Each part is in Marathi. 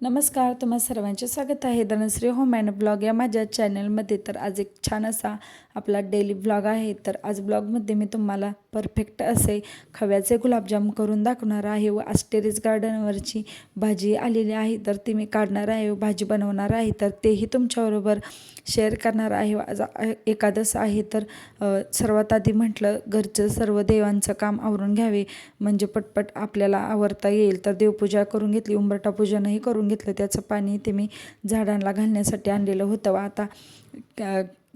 नमस्कार, तुम्हा सर्वांचे स्वागत आहे धनश्री होम अँड ब्लॉग या माझ्या चॅनलमध्ये. तर आज एक छान असा आपला डेली ब्लॉग आहे. तर आज ब्लॉगमध्ये मी तुम्हाला परफेक्ट असे खव्याचे गुलाबजाम करून दाखवणार आहे व आज टेरेस गार्डनवरची भाजी आलेली आहे तर ती मी काढणार आहे व भाजी बनवणार आहे तर तेही तुमच्याबरोबर शेअर करणार आहे. आज एकादश आहे तर सर्वात आधी म्हटलं घरचं सर्व देवांचं काम आवरून घ्यावे म्हणजे पटपट आपल्याला आवरता येईल. तर देवपूजा करून घेतली, उंबरठा पूजनही करून घेतलं. त्याचं पाणी ते मी झाडांना घालण्यासाठी आणलेलं होतं व आता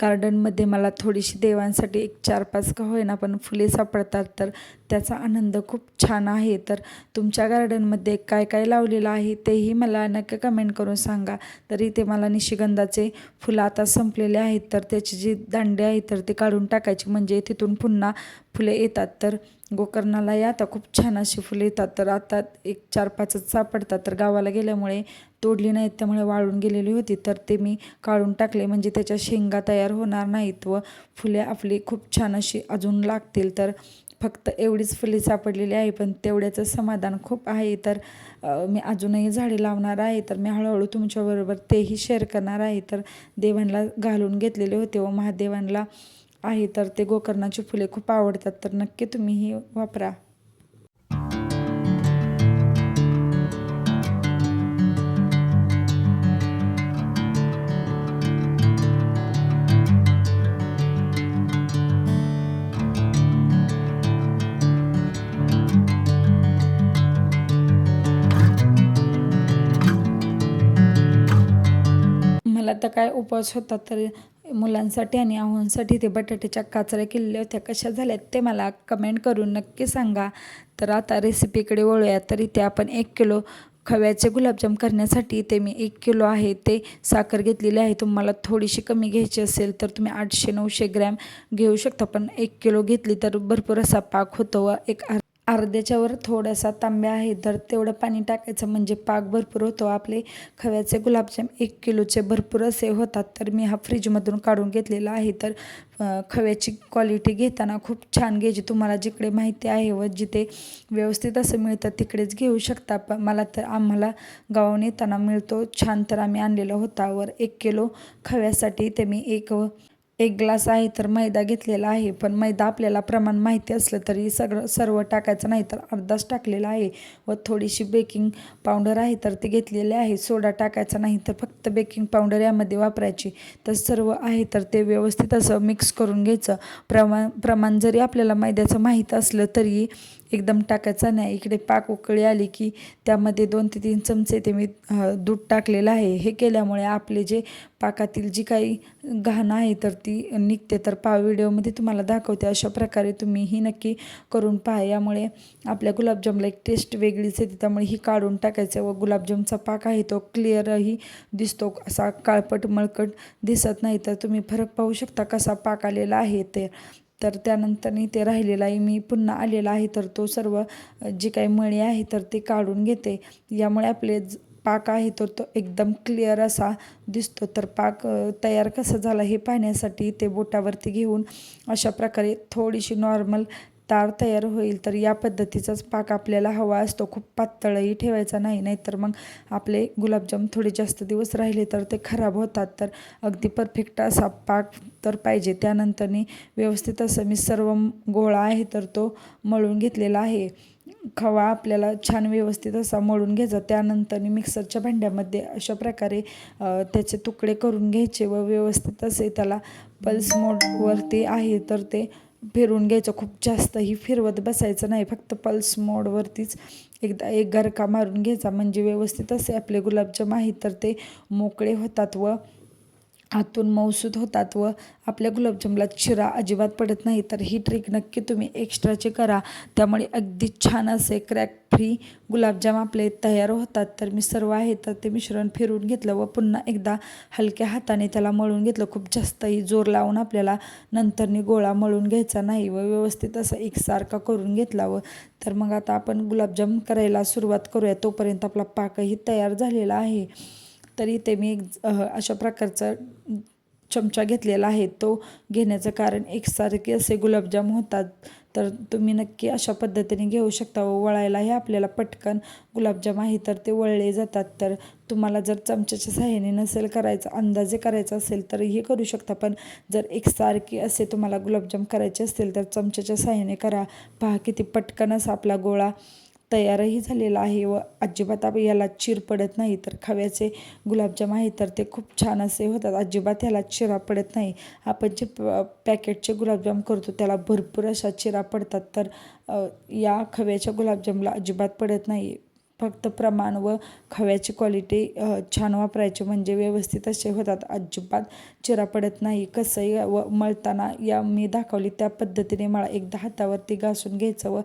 गार्डनमध्ये मला थोडीशी देवांसाठी एक 4-5 का होईना पण फुले सापडतात तर त्याचा आनंद खूप छान आहे. तर तुमच्या गार्डनमध्ये काय काय लावलेलं आहे तेही मला नक्की कमेंट करून सांगा. तरी ते मला निशिगंधाचे फुलं आता संपलेले आहेत तर त्याची जी दांडे आहेत तर ते काढून टाकायची म्हणजे तिथून पुन्हा फुले येतात. तर गोकर्णाला या आता खूप छान अशी फुले येतात तर आता एक 4-5च सापडतात तर गावाला गेल्यामुळे तोडली नाहीत त्यामुळे वाळून गेलेली होती तर ते मी काढून टाकले म्हणजे त्याच्या शेंगा तयार होणार नाहीत व फुले आपली खूप छान अशी अजून लागतील. तर फक्त एवढीच फुले सापडलेली आहे पण तेवढ्याचं समाधान खूप आहे. तर मी अजूनही झाडे लावणार आहे तर मी हळूहळू तुमच्याबरोबर तेही शेअर करणार आहे. तर देवांना घालून घेतलेले होते व महादेवांना आहे तर ते गोकर्णाची फुले खूप आवडतात तर नक्की तुम्हीही वापरा. मला तर काय उपवास होता तर मुलांसाठी आणि आव्हांसाठी ते बटाट्याच्या काचऱ्या केलेल्या होत्या. कशा झाल्यात ते मला कमेंट करून नक्की सांगा. तर आता रेसिपीकडे वळूया. तर इथे आपण 1 किलो खव्याचे गुलाबजाम करण्यासाठी ते मी 1 किलो आहे ते साखर घेतलेली आहे. तुम्हाला थोडीशी कमी घ्यायची असेल तर तुम्ही 800-900 ग्रॅम घेऊ शकता पण 1 किलो घेतली तर भरपूर असा पाक होतो व एक अर्ध्याच्यावर थोडासा तांब्या आहे तर तेवढं पाणी टाकायचं म्हणजे पाक भरपूर होतो. आपले खव्याचे गुलाबजाम 1 किलोचे भरपूर असे होतात. तर मी हा फ्रीजमधून काढून घेतलेला आहे. तर खव्याची क्वालिटी घेताना खूप छान घ्यायची. तुम्हाला जिकडे माहिती आहे व जिथे व्यवस्थित असं मिळतं तिकडेच घेऊ शकता. पण मला तर आम्हाला गावाहून येताना मिळतो छान तर आम्ही आणलेला होता. वर 1 किलो खव्यासाठी ते मी एक ग्लास आहे तर मैदा घेतलेला आहे. पण मैदा आपल्याला प्रमाण माहिती असलं तरी सर्व टाकायचं नाही तर अर्धाच टाकलेला आहे व थोडीशी बेकिंग पावडर आहे तर ते घेतलेले आहे. सोडा टाकायचा नाही तर फक्त बेकिंग पावडर यामध्ये वापरायची. तर सर्व आहे तर ते व्यवस्थित असं मिक्स करून घ्यायचं. प्रमाण जरी आपल्याला मैद्याचं माहीत असलं तरी एकदम टाकायचं नाही. इकडे पाक उकळी आली की त्यामध्ये 2 ते 3 चमचे ते मी दूध टाकलेलं आहे. हे केल्यामुळे आपले जे पाकातील जी काही घाण आहे तर ती निघते. तर व्हिडिओमध्ये तुम्हाला दाखवते अशा प्रकारे तुम्हीही नक्की करून पहा. यामुळे आपल्या गुलाबजामला एक टेस्ट वेगळीच येते. त्यामुळे ही काढून टाकायचं व गुलाबजामचा पाक आहे तो क्लिअरही दिसतो, असा काळपट मळकट दिसत नाही. तर तुम्ही फरक पाहू शकता कसा पाक आलेला आहे ते. तर त्यानंतरनी ते राहिलेला आहे मी पुन्हा आलेला आहे तर तो सर्व जी काही मळी आहे तर ते काढून घेते. यामुळे आपले पाक आहे तो एकदम क्लिअर असा दिसतो. तर पाक तयार कसा झाला हे पाहण्यासाठी ते बोटावरती घेऊन अशा प्रकारे थोडीशी नॉर्मल तार तयार होईल. तर या पद्धतीचाच पाक आपल्याला हवा असतो. खूप पातळही ठेवायचा नाही, नाहीतर मग आपले गुलाबजाम थोडे जास्त दिवस राहिले तर ते खराब होतात. तर अगदी परफेक्ट असा पाक तर पाहिजे. त्यानंतरनी व्यवस्थित असं मी सर्व गोळा आहे तर तो मळून घेतलेला आहे. खवा आपल्याला छान व्यवस्थित असा मळून घ्यायचा. त्यानंतर मिक्सरच्या भांड्यामध्ये अशा प्रकारे त्याचे तुकडे करून घ्यायचे व व्यवस्थित असे त्याला पल्स मोडवरती आहे तर ते फिरवून घ्यायचं. खूप जास्तही फिरवत बसायचं नाही, फक्त पल्स मोडवरतीच एकदा एक गरका मारून घ्यायचा म्हणजे व्यवस्थित असे आपले गुलाबजाम आहेत तर ते मोकळे होतात व आतून मऊसूद होतात व आपल्या गुलाबजामला चिरा अजिबात पडत नाही. तर ही ट्रिक नक्की तुम्ही एक्स्ट्राचे करा, त्यामुळे अगदी छान असे क्रॅक फ्री गुलाबजाम आपले तयार होतात. तर मी सर्व आहे तर ते मिश्रण फिरवून घेतलं व पुन्हा एकदा हलक्या हाताने त्याला मळून घेतलं. खूप जास्तही जोर लावून आपल्याला नंतरनी गोळा मळून घ्यायचा नाही व व्यवस्थित असं एकसारखा करून घेतला. व तर मग आता आपण गुलाबजाम करायला सुरुवात करूया. तोपर्यंत आपला पाकही तयार झालेला आहे. तरी ते मी अशा प्रकारचा चमचा घेतलेला आहे. तो घेण्याचं कारण एकसारखे असे गुलाबजाम होतात तर तुम्ही नक्की अशा पद्धतीने घेऊ शकता. व वळायलाही आपल्याला पटकन गुलाबजाम आहे तर ते वळले जातात. तर तुम्हाला जर चमच्याच्या सहाय्याने नसेल करायचं, अंदाजे करायचं असेल तर हे करू शकता. पण जर एकसारखे असे तुम्हाला गुलाबजाम करायचे असतील तर चमच्याच्या सहाय्याने करा. पहा किती पटकन असा आपला गोळा तयारही झालेला आहे व अजिबात याला चीर पडत नाही. तर खव्याचे गुलाबजाम आहे तर ते खूप छान असे होतात, अजिबात याला चिरा पडत नाही. आपण जे पॅकेटचे गुलाबजाम करतो त्याला भरपूर अशा चिरा पडतात, तर या खव्याच्या गुलाबजामला अजिबात पडत नाही. फक्त प्रमाण व खव्याची क्वालिटी छान वापरायची म्हणजे व्यवस्थित असे होतात, अजिबात चिरा पडत नाही. कसंही व मळताना या मी दाखवली त्या पद्धतीने मळा. एकदा हातावरती घासून घ्यायचं व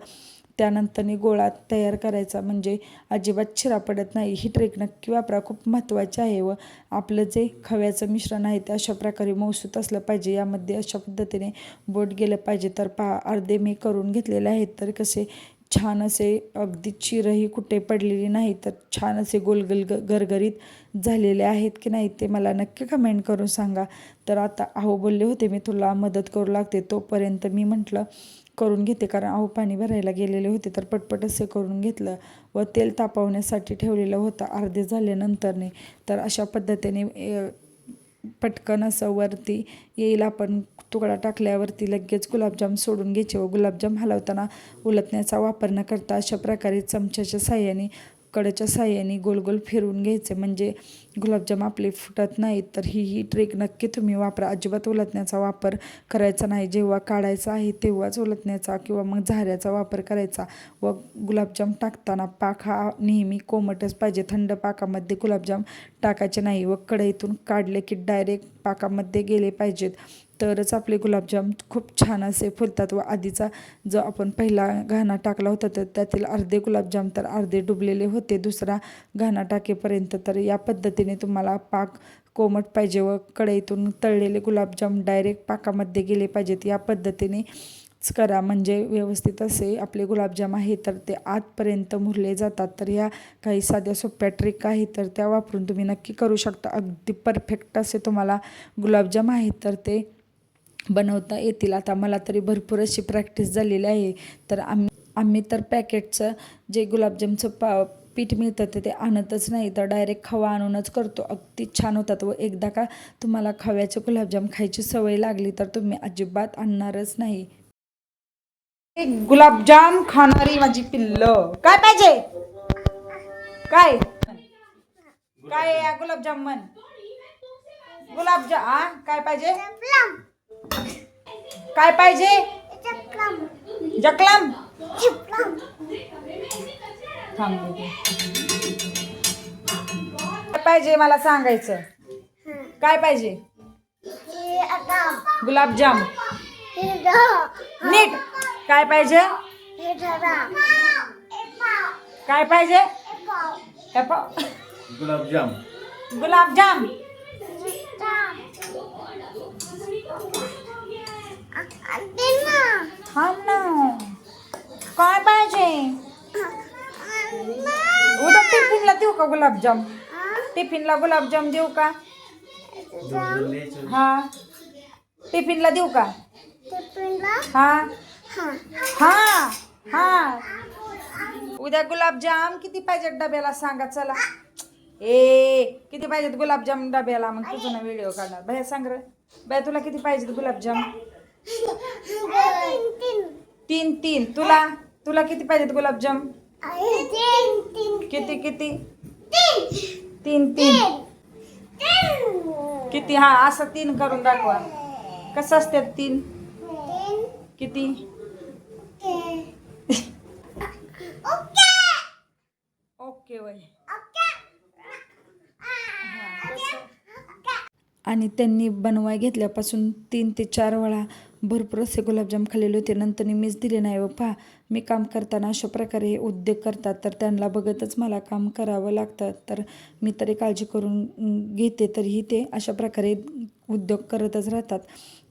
त्यानंतरने गोळा तयार करायचा म्हणजे अजिबात चिरा पडत नाही. ही ट्रिक नक्की वापरा, खूप महत्त्वाची आहे. व आपलं जे खव्याचं मिश्रण आहे ते अशा प्रकारे मऊसूत असलं पाहिजे, यामध्ये अशा पद्धतीने बोट गेलं पाहिजे. तर पहा अर्धे मी करून घेतलेले आहेत, तर कसे छान असे अगदी चिरही कुठे पडलेली नाही, तर छान असे गोलगोल गरगरीत झालेले आहेत की नाही ते मला नक्की कमेंट करून सांगा. तर आता अहो बोलले होते मी तुला मदत करू लागते, तोपर्यंत मी म्हटलं करून घेते, कारण अहो पाणी भरायला गेलेले होते तर पटपट असे करून घेतलं व तेल तापवण्यासाठी ठेवलेलं होतं अर्धे झाल्यानंतरने. तर अशा पद्धतीने पटकन असं वरती येईल. आपण तुकडा टाकल्यावरती लगेच गुलाबजाम सोडून घ्यायचे व गुलाबजाम हलवताना उलटण्याचा वापर न करता अशा प्रकारे चमच्याच्या साह्याने कडेच्या साह्याने गोल गोल फिरवून घ्यायचे म्हणजे गुलाबजाम आपले फुटत नाहीत. तर ही ट्रिक नक्की तुम्ही वापरा, अजिबात उलटण्याचा वापर करायचा नाही. जेव्हा काढायचा आहे तेव्हाच उलटण्याचा किंवा मग झाऱ्याचा वापर करायचा. व गुलाबजाम टाकताना पाक हा नेहमी कोमटच पाहिजे, थंड पाकामध्ये गुलाबजाम टाकायचे नाही. व कढईतून काढले की डायरेक्ट पाकामध्ये गेले पाहिजेत, तरच आपले गुलाबजाम खूप छान असे फुलतात. व आधीचा जो आपण पहिला घाणा टाकला होता तर त्यातील अर्धे गुलाबजाम तर अर्धे डुबलेले होते दुसरा घाणा टाकेपर्यंत. तर या पद्धतीने तुम्हाला पाक कोमट पाहिजे व कढईतून तळलेले गुलाबजाम डायरेक्ट पाकामध्ये गेले पाहिजेत. या पद्धतीने करा म्हणजे व्यवस्थित असे आपले गुलाबजाम आहे तर ते आतपर्यंत मुरले जातात. तर ह्या काही साध्या सोप्या ट्रिक आहेत तर त्या वापरून तुम्ही नक्की करू शकता. अगदी परफेक्ट असे तुम्हाला गुलाबजाम आहेत तर ते बनवता येतील. आता मला तरी भरपूर अशी प्रॅक्टिस झालेली आहे. तर आम्ही तर पॅकेटचं जे गुलाबजामचं पीठ मिळतं ते आणतच नाही, तर डायरेक्ट खवा आणूनच करतो. अगदी छान होतात. व एकदा का तुम्हाला खव्याचे गुलाबजाम खायची सवय लागली तर तुम्ही अजिबात आणणारच नाही. गुलाबजाम खाणारी माझी पिल्ल काय पाहिजे, काय काय या गुलाबजाम म्हण, गुलाबजाम काय पाहिजे, काय पाहिजे, जकलम काय पाहिजे मला सांगायचं, काय पाहिजे, गुलाबजाम नीट, काय पाहिजे, काय पाहिजे, गुलाबजाम, गुलाबजाम हा ना, काय पाहिजे, उद्या टिफिनला देऊ का गुलाबजाम, टिफिनला गुलाबजाम देऊ का, हा टिफिनला देऊ का, हा हा हा उद्या गुलाबजाम किती पाहिजेत डब्याला सांगा चला. किती पाहिजेत गुलाबजाम डब्याला, मग तुझं ना व्हिडिओ काढणार. भैया सांग रे, भैया तुला किती पाहिजेत गुलाबजाम, 3 तुला तुला किती पाहिजेत गुलाबजाम, किती किती 3 किती, हा असं 3 करून दाखवा. कसं असतात 3 किती, ओके वय. आणि त्यांनी बनवाय घेतल्यापासून 3 ते 4 वेळा भरपूर असे गुलाबजाम खाल्लेले होते. नंतर मीच दिले नाही. व पहा मी काम करताना अशा प्रकारे हे उद्योग करतात तर त्यांना बघतच मला काम करावं लागतं. तर मी तरी काळजी करून घेते, तरीही ते अशा प्रकारे उद्योग करतच राहतात.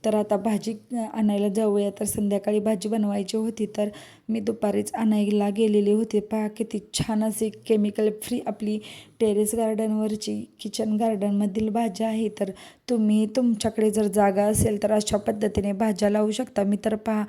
तर आता भाजी आणायला जाऊया. तर संध्याकाळी भाजी बनवायची होती तर मी दुपारीच आणायला गेलेली होते. पहा किती छान असे केमिकल फ्री आपली टेरेस गार्डनवरची किचन गार्डनमधील भाज्या आहे. तर तुम्ही तुमच्याकडे जर जागा असेल तर अशा पद्धतीने भाज्या लावू शकता. मी तर पहा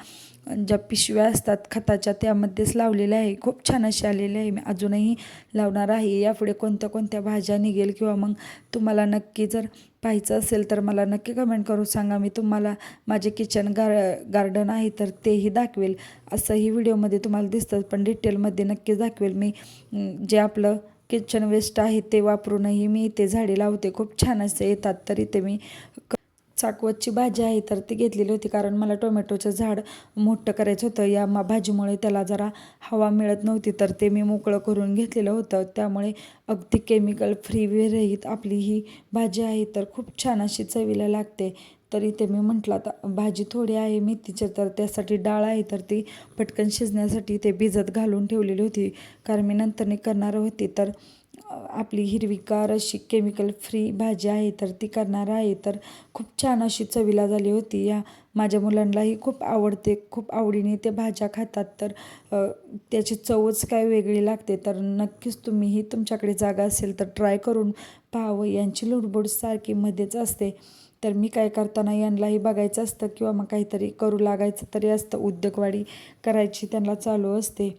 ज्या पिशव्या असतात खताच्या त्यामध्येच लावलेल्या आहे. खूप छान अशी आलेली आहे. मी अजूनही लावणार आहे. यापुढे कोणत्या कोणत्या भाज्या निघेल किंवा मग तुम्हाला नक्की जर पाहायचं असेल तर मला नक्की कमेंट करून सांगा. मी तुम्हाला माझे किचन गार्डन आहे तर तेही दाखवेल. असंही व्हिडिओमध्ये तुम्हाला दिसतं पण डिटेलमध्ये नक्कीच दाखवेल. मी जे आपलं किचन वेस्ट आहे ते वापरूनही मी इथे झाडे लावते. खूप छान असे येतात. तर इथे मी चाकवतची भाजी आहे तर ती घेतलेली होती कारण मला टोमॅटोचं झाड मोठं करायचं होतं. या भाजीमुळे त्याला जरा हवा मिळत नव्हती तर ते मी मोकळं करून घेतलेलं होतं. त्यामुळे अगदी केमिकल फ्री विरहित आपली ही भाजी आहे तर खूप छान अशी चवीला लागते. तर इथे मी म्हटलं आता भाजी थोडी आहे मेथीची तर त्यासाठी डाळ आहे तर ती पटकन शिजण्यासाठी ते भिजत घालून ठेवलेली होती कारण मी नंतर करणार होती. तर आपली हिरवीगार अशी केमिकल फ्री भाजी आहे तर ती करणार आहे. तर खूप छान अशी चवीला झाली होती. या माझ्या मुलांनाही खूप आवडते. खूप आवडीने ते भाज्या खातात. तर त्याची चवच काय वेगळी लागते. तर नक्कीच तुम्हीही तुमच्याकडे जागा असेल तर ट्राय करून पाहावं. यांची लुडबुड सारखी मध्येच असते. तर मी काय करताना यांनाही बघायचं असतं किंवा मग काहीतरी करू लागायचं तरी असतं. उद्योगवाडी करायची त्यांना चालू असते.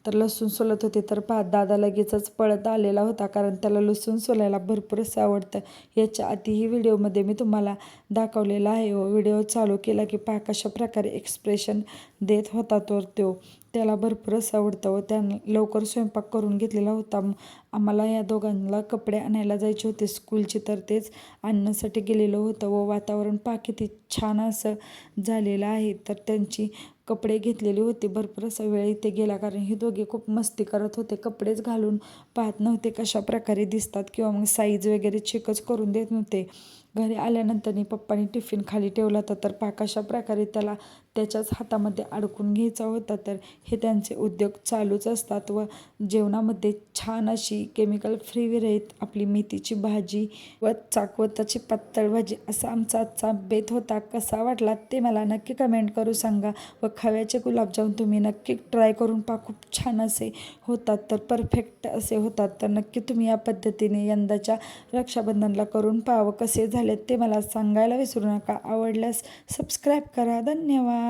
तर लसूण सोलत होते तर दादा लगेचच पळत आलेला होता कारण त्याला लसूण सोलायला भरपूरच आवडतं. याच्या आधीही व्हिडिओमध्ये मी तुम्हाला दाखवलेला आहे. व्हिडिओ चालू केला की कशा प्रकारे एक्सप्रेशन देत होता तो त्याला भरपूरच आवडतं. व त्यानं लवकर स्वयंपाक करून घेतलेला होता. आम्हाला या दोघांना कपडे आणायला जायचे होते स्कूलचे तर तेच आणण्यासाठी गेलेलो होतं. व वातावरण किती छान असं झालेलं आहे. तर त्यांची कपडे घेतलेले होते. भरपूर असा वेळ इथे गेला कारण हे दोघे खूप मस्ती करत होते. कपडेच घालून पाहत नव्हते कशा प्रकारे दिसतात किंवा मग साईज वगैरे चेकच करून देत नव्हते. घरी आल्यानंतर पप्पांनी टिफिन खाली ठेवला होता तर कशा प्रकारे त्याला त्याच्याच हातामध्ये अडकून घ्यायचा होता. तर हे त्यांचे उद्योग चालूच असतात. व जेवणामध्ये छान अशी केमिकल फ्री विरहित आपली मेथीची भाजी व चाकवताची पातळ भाजी असा आमचा आजचा बेत होता. कसा वाटला ते मला नक्की कमेंट करू सांगा. व खव्याचे गुलाबजामुन तुम्ही नक्की ट्राय करून पहा. खूप छान असे होतात. तर परफेक्ट असे होतात. तर नक्की तुम्ही या पद्धतीने यंदाच्या रक्षाबंधनला करून पाहावं. कसे झालेत ते मला सांगायला विसरू नका. आवडल्यास सबस्क्राईब करा. धन्यवाद.